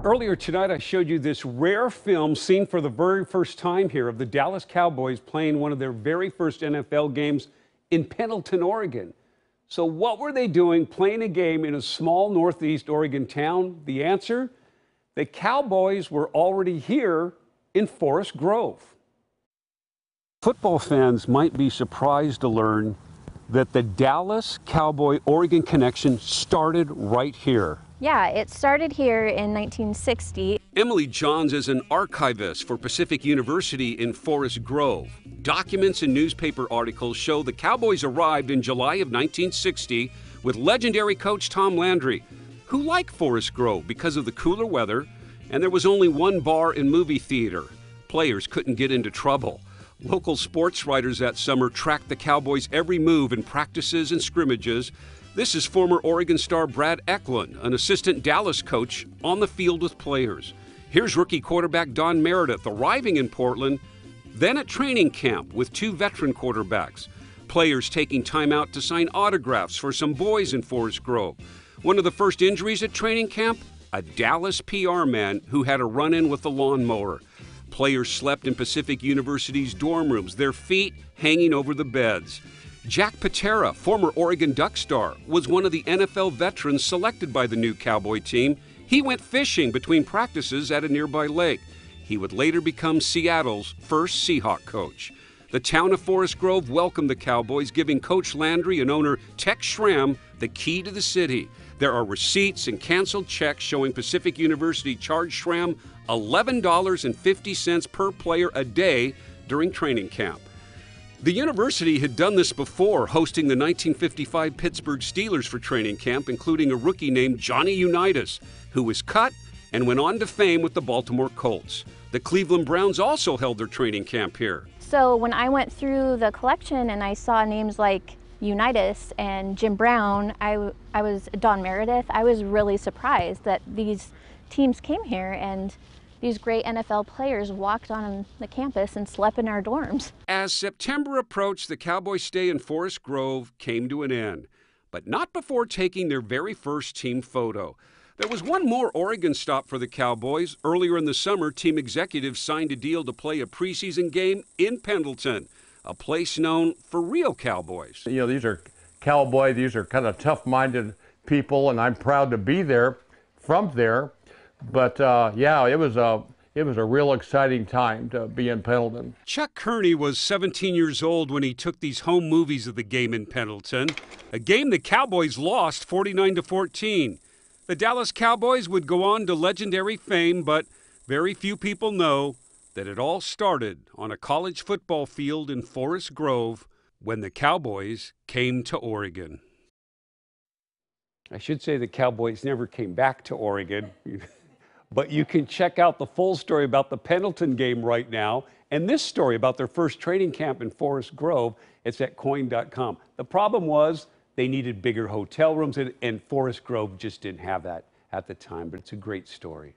Earlier tonight, I showed you this rare film seen for the very first time here of the Dallas Cowboys playing one of their very first NFL games in Pendleton, Oregon. So what were they doing playing a game in a small Northeast Oregon town? The answer? The Cowboys were already here in Forest Grove. Football fans might be surprised to learn that the Dallas Cowboy-Oregon connection started right here. Yeah, it started here in 1960. Emily Johns is an archivist for Pacific University in Forest Grove. Documents and newspaper articles show the Cowboys arrived in July of 1960 with legendary coach Tom Landry, who liked Forest Grove because of the cooler weather, and there was only one bar and movie theater. Players couldn't get into trouble. Local sports writers that summer tracked the Cowboys' every move in practices and scrimmages. This is former Oregon star Brad Eklund, an assistant Dallas coach, on the field with players. Here's rookie quarterback Don Meredith arriving in Portland, then at training camp with two veteran quarterbacks. Players taking time out to sign autographs for some boys in Forest Grove. One of the first injuries at training camp, a Dallas PR man who had a run-in with the lawnmower. Players slept in Pacific University's dorm rooms, their feet hanging over the beds. Jack Patera, former Oregon Duck star, was one of the NFL veterans selected by the new Cowboy team. He went fishing between practices at a nearby lake. He would later become Seattle's first Seahawk coach. The town of Forest Grove welcomed the Cowboys, giving Coach Landry and owner Tex Schramm the key to the city. There are receipts and canceled checks showing Pacific University charged Schramm $11.50 per player a day during training camp. The university had done this before, hosting the 1955 Pittsburgh Steelers for training camp, including a rookie named Johnny Unitas, who was cut and went on to fame with the Baltimore Colts. The Cleveland Browns also held their training camp here. So when I went through the collection and I saw names like Unitas and Jim Brown, I was Don Meredith, I was really surprised that these teams came here and these great NFL players walked on the campus and slept in our dorms. As September approached, the Cowboys' stay in Forest Grove came to an end, but not before taking their very first team photo. There was one more Oregon stop for the Cowboys. Earlier in the summer, team executives signed a deal to play a preseason game in Pendleton, a place known for real Cowboys. You know, these are Cowboys, these are kind of tough-minded people, and I'm proud to be there, from there. But yeah, it was a real exciting time to be in Pendleton. Chuck Kearney was 17 years old when he took these home movies of the game in Pendleton, a game the Cowboys lost 49-14. The Dallas Cowboys would go on to legendary fame, but very few people know that it all started on a college football field in Forest Grove when the Cowboys came to Oregon. I should say the Cowboys never came back to Oregon. But you can check out the full story about the Pendleton game right now, and this story about their first training camp in Forest Grove. It's at coin.com. The problem was they needed bigger hotel rooms, and Forest Grove just didn't have that at the time, but it's a great story.